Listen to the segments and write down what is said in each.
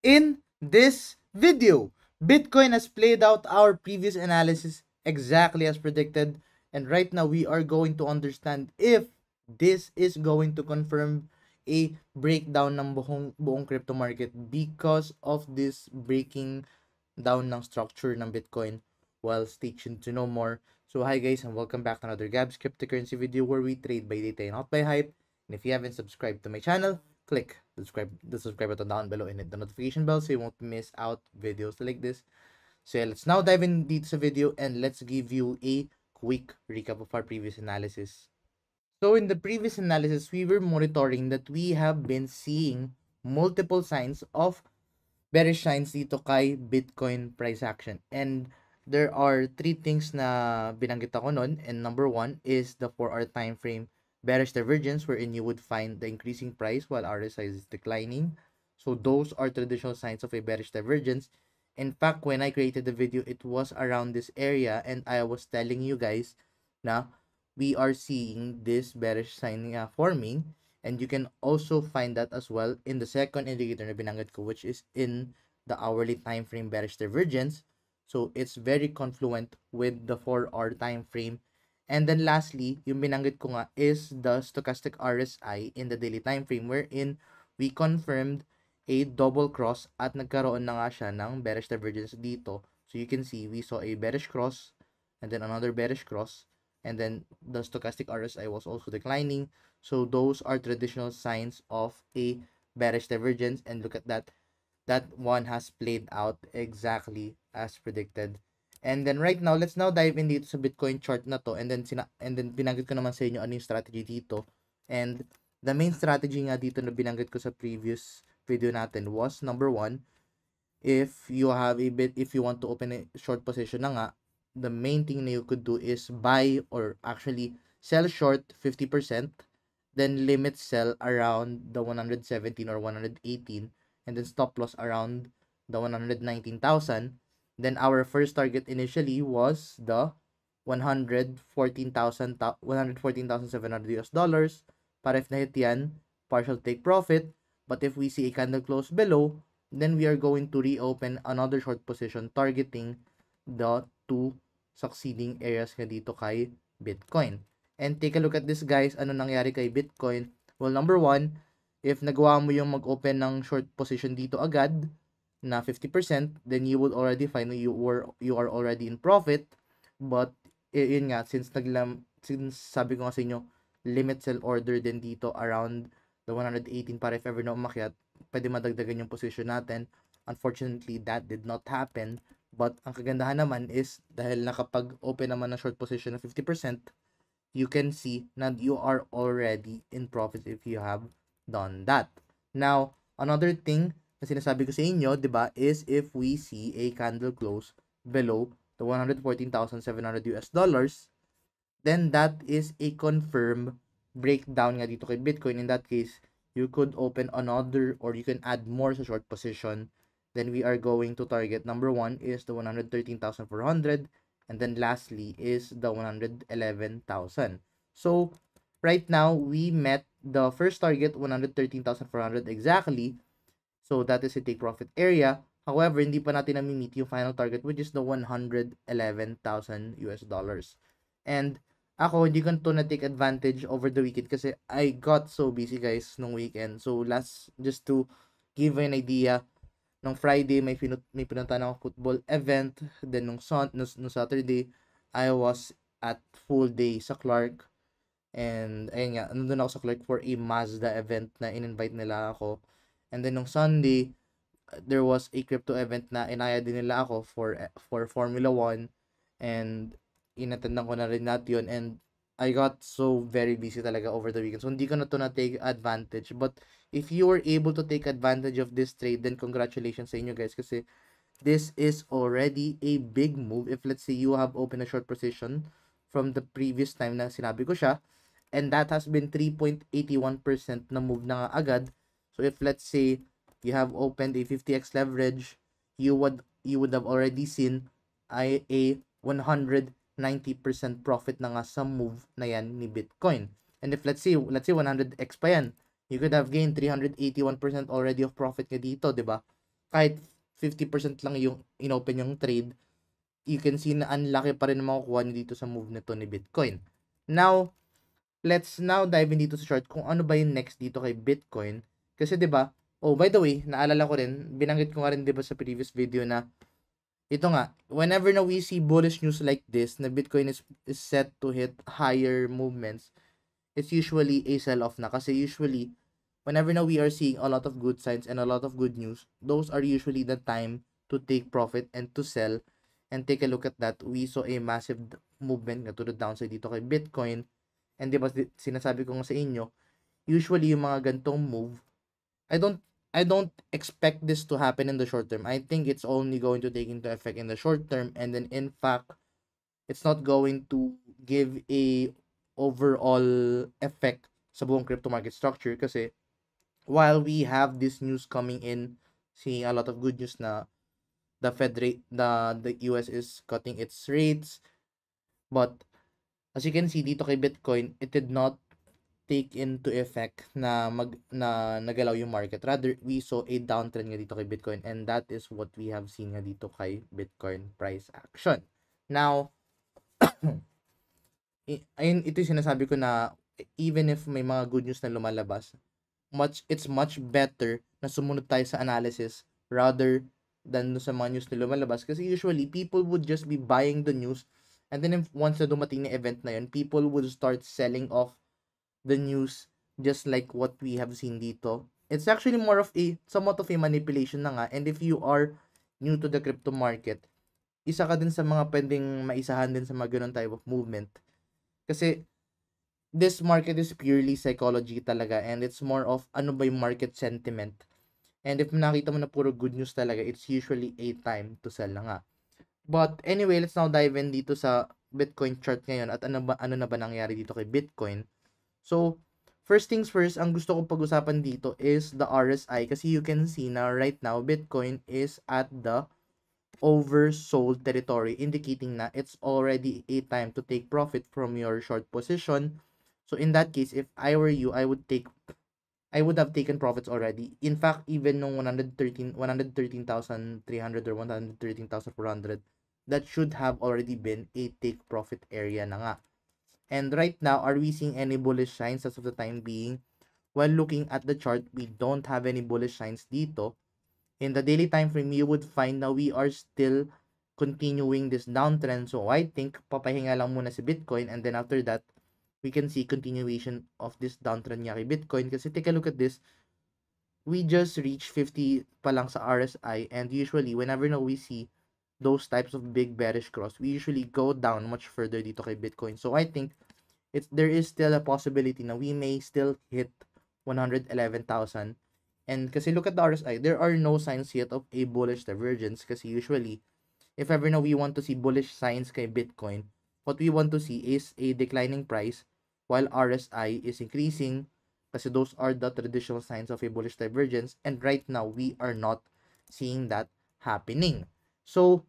In this video, Bitcoin has played out our previous analysis exactly as predicted, and right now we are going to understand if this is going to confirm a breakdown ng buong crypto market because of this breaking down ng structure ng Bitcoin. Well, stay tuned to know more. So hi guys, and welcome back to another Gabs cryptocurrency video where we trade by data and not by hype. And if you haven't subscribed to my channel, click the subscribe button down below and hit the notification bell so you won't miss out videos like this. So yeah, let's now dive in into the video and let's give you a quick recap of our previous analysis. So in the previous analysis, we were monitoring that we have been seeing multiple signs of bearish signs dito kay Bitcoin price action. And there are three things na binanggit ako nun. And number one is the 4-hour time frame bearish divergence wherein you would find the increasing price while RSI is declining. So those are traditional signs of a bearish divergence. In fact, when I created the video, it was around this area and I was telling you guys na we are seeing this bearish sign forming. And you can also find that as well in the second indicator na binanggit ko, which is in the hourly time frame bearish divergence. So it's very confluent with the 4-hour time frame. And then lastly, yung binanggit ko nga is the stochastic RSI in the daily time frame wherein we confirmed a double cross at nagkaroon na nga siya ng bearish divergence dito. So you can see we saw a bearish cross and then another bearish cross, and then the stochastic RSI was also declining. So those are traditional signs of a bearish divergence, and look at that. That one has played out exactly as predicted. And then right now, let's now dive in dito sa Bitcoin chart na to, and then binanggit ko naman sa inyo ano yung strategy dito. And the main strategy nga dito na binanggit ko sa previous video natin was number one, if you want to open a short position na nga, the main thing na you could do is buy or actually sell short 50%, then limit sell around the 117 or 118, and then stop loss around the 119,000. Then our first target initially was the 114,700 US dollars. Para if na-hit yan, partial take profit. But if we see a candle close below, then we are going to reopen another short position targeting the two succeeding areas nga dito kay Bitcoin. And take a look at this guys, ano nangyari kay Bitcoin? Well, number one, if nagawa mo yung mag-open ng short position dito agad na 50%, then you would already find you are already in profit. But yun nga, since sabi ko nga sa inyo, limit sell order din dito around the 118 para if ever na umakyat, pwede madagdagan yung position natin. Unfortunately, that did not happen. But ang kagandahan naman is dahil nakapag-open naman ng short position ng 50%, you can see na you are already in profit if you have done that. Now, another thing na sinasabi ko sa inyo, 'di ba, is if we see a candle close below the 114,700 US dollars, then that is a confirmed breakdown nga dito kay Bitcoin. In that case, you could open another or you can add more sa short position. Then we are going to target number one is the 113,400, and then lastly is the 111,000. So right now we met the first target 113,400 exactly. So that is a take profit area. However, hindi pa natin na-meet yung final target which is the 111,000 US dollars. And ako, hindi ko to na-take advantage over the weekend kasi I got so busy guys nung weekend. So just to give an idea, nung Friday may pinuntahan ako football event. Then nung Saturday, I was at full day sa Clark. And ayun nga, nandun ako sa Clark for a Mazda event na in-invite nila ako. And then nung Sunday, there was a crypto event na inaya din nila ako for Formula 1. And inattendan ko na rin natin yun, and I got so very busy talaga over the weekend. So, hindi ko na to na-take advantage. But, if you were able to take advantage of this trade, then congratulations sa inyo guys. Kasi, this is already a big move. If let's say you have opened a short position from the previous time na sinabi ko siya, and that has been 3.81% na move na nga agad. So, if let's say you have opened a 50x leverage, you would have already seen a 190% profit na nga sa move na yan ni Bitcoin. And if let's say 100x pa yan, you could have gained 381% already of profit nga dito, 'di ba? kahit 50% lang yung inopen yung trade, you can see na ang laki pa rin ng makukuha nyo dito sa move nito ni Bitcoin. Now, let's now dive in dito sa chart kung ano ba yung next dito kay Bitcoin. Kasi 'di ba? Oh, by the way, naalala ko rin, binanggit ko nga rin 'di ba sa previous video na ito nga, whenever na we see bullish news like this, na Bitcoin is set to hit higher movements, it's usually a sell-off na. Kasi usually, whenever na we are seeing a lot of good signs and a lot of good news, those are usually the time to take profit and to sell. And take a look at that. We saw a massive movement to the downside dito kay Bitcoin. And di ba sinasabi ko nga sa inyo, usually yung mga gantong move, I don't I don't expect this to happen in the short term. I think it's only going to take into effect in the short term, and then in fact it's not going to give a overall effect sa buong crypto market structure kasi while we have this news coming in, seeing a lot of good news na the Fed rate, the US is cutting its rates, but as you can see dito kay Bitcoin, it did not take into effect na nagalaw yung market. Rather, we saw a downtrend nga dito kay Bitcoin, and that is what we have seen nga dito kay Bitcoin price action. Now, ayun, ito yung sinasabi ko na even if may mga good news na lumalabas, it's much better na sumunod tayo sa analysis rather than sa mga news na lumalabas, kasi usually people would just be buying the news, and then if once na dumating na event na yun, people would start selling off the news just like what we have seen dito. It's actually more of a somewhat of a manipulation na nga, and if you are new to the crypto market, isa ka din sa mga pwedeng maisahan din sa mga ganun type of movement. Kasi this market is purely psychology talaga, and it's more of ano ba yung market sentiment. And if nakita mo na puro good news talaga, it's usually a time to sell na nga. But anyway, let's now dive in dito sa Bitcoin chart ngayon at ano na ba nangyari dito kay Bitcoin. So, first things first, ang gusto kong pag-usapan dito is the RSI, kasi you can see na right now Bitcoin is at the oversold territory, indicating na it's already a time to take profit from your short position. So in that case, if I were you, I would have taken profits already. In fact, even nung 113,300 or 113,400, that should have already been a take profit area na nga. And right now, are we seeing any bullish signs as of the time being? While looking at the chart, we don't have any bullish signs dito. In the daily time frame, you would find na we are still continuing this downtrend. So I think papahinga lang muna si Bitcoin, and then after that, we can see continuation of this downtrend niya kay Bitcoin. Kasi take a look at this. We just reached 50 pa lang sa RSI, and usually whenever we see those types of big bearish cross, we usually go down much further dito kay Bitcoin. So I think there is still a possibility na we may still hit 111,000. And kasi look at the RSI, there are no signs yet of a bullish divergence, kasi usually if ever na we want to see bullish signs kay Bitcoin, what we want to see is a declining price while RSI is increasing, kasi those are the traditional signs of a bullish divergence, and right now we are not seeing that happening. So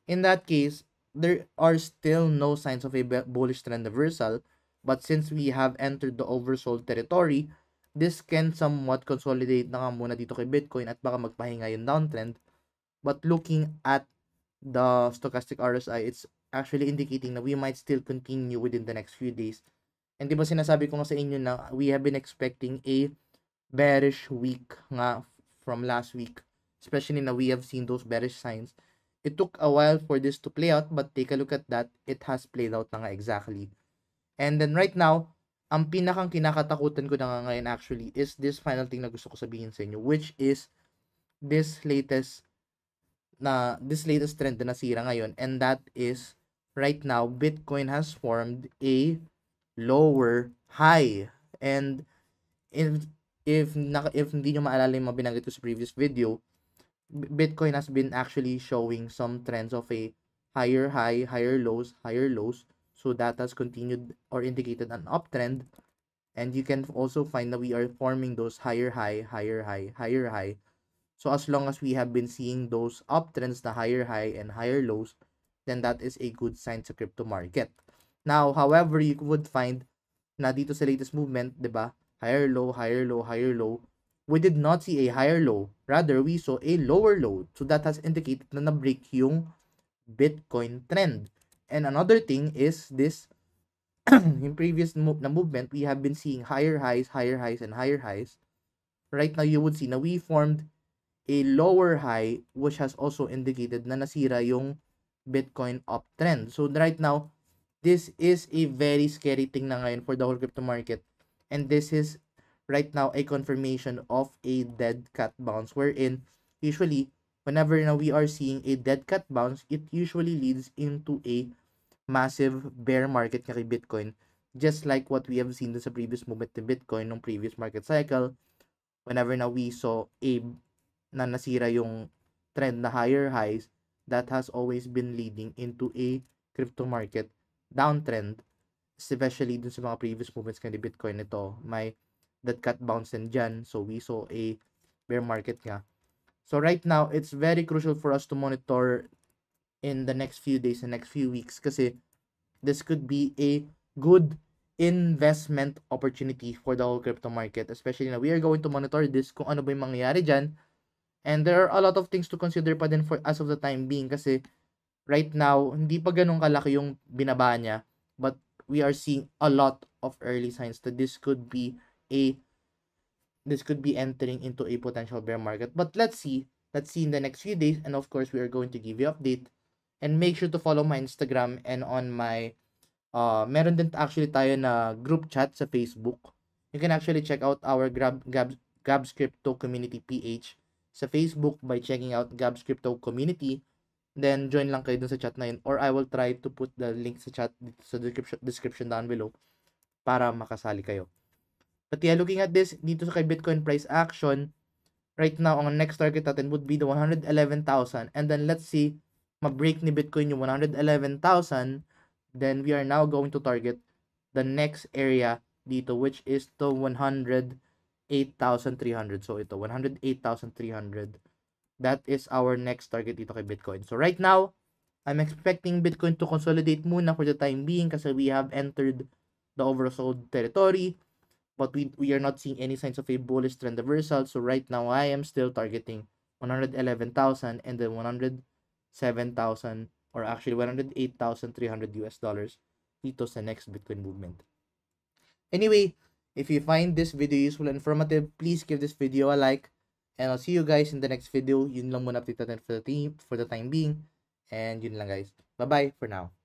in that case, there are still no signs of a bullish trend reversal, but since we have entered the oversold territory, this can somewhat consolidate na nga muna dito kay Bitcoin at baka magpahinga yung downtrend. But looking at the stochastic RSI, it's actually indicating na we might still continue within the next few days. And di ba sinasabi ko nga sa inyo na we have been expecting a bearish week nga from last week, especially na we have seen those bearish signs. It took a while for this to play out, but take a look at that. It has played out na nga exactly. And then right now, ang pinakang kinakatakutan ko na nga ngayon actually is this final thing na gusto ko sabihin sa inyo, which is this latest trend na nasira ngayon, and that is right now Bitcoin has formed a lower high. And if hindi nyo maalala yung mga binanggit ko sa previous video, Bitcoin has been actually showing some trends of a higher high, higher lows, higher lows. So that has continued or indicated an uptrend. And you can also find that we are forming those higher high, higher high, higher high. So as long as we have been seeing those uptrends, the higher high and higher lows, then that is a good sign sa crypto market. Now, however, you would find na dito sa latest movement, 'di ba? Higher low, higher low, higher low. we did not see a higher low. Rather, we saw a lower low. So that has indicated na na-break yung Bitcoin trend. And another thing is this, in previous movement, we have been seeing higher highs, and higher highs. Right now, you would see na we formed a lower high, which has also indicated na nasira yung Bitcoin uptrend. So right now, this is a very scary thing na ngayon for the whole crypto market. And this is right now a confirmation of a dead cat bounce, wherein usually whenever now we are seeing a dead cat bounce, it usually leads into a massive bear market kay Bitcoin, just like what we have seen sa previous movement ni Bitcoin nung previous market cycle. Whenever now we saw a na nasira yung trend na higher highs, that has always been leading into a crypto market downtrend, especially dun sa mga previous movements kay Bitcoin. Ito, may that cat bounce din dyan, so we saw a bear market nga. So right now, it's very crucial for us to monitor in the next few days and next few weeks, kasi this could be a good investment opportunity for the whole crypto market, especially na we are going to monitor this kung ano ba yung mangyayari dyan. And there are a lot of things to consider pa din for as of the time being, kasi right now hindi pa ganun kalaki yung binaba niya, but we are seeing a lot of early signs that this could be entering into a potential bear market. But let's see in the next few days, and of course we are going to give you update. And make sure to follow my Instagram and on my meron din actually tayo na group chat sa Facebook. You can actually check out our Gabs Crypto Community PH sa Facebook by checking out Gabs Crypto Community. Then join lang kayo dun sa chat na yun, or I will try to put the link sa chat dito sa description down below para makasali kayo. But yeah, looking at this dito sa kay Bitcoin price action, right now ang next target natin would be the 111,000, and then let's see ma-break ni Bitcoin yung 111,000, then we are now going to target the next area dito, which is the 108,300. So ito, 108,300. That is our next target dito kay Bitcoin. So right now, I'm expecting Bitcoin to consolidate muna for the time being kasi we have entered the oversold territory, but we are not seeing any signs of a bullish trend reversal. So right now, I am still targeting 111,000 and then 107,000, or actually 108,300 US dollars dito sa next Bitcoin movement. Anyway, if you find this video useful and informative, please give this video a like, and I'll see you guys in the next video. Yun lang muna update natin for the time being, and yun lang guys. Bye-bye for now.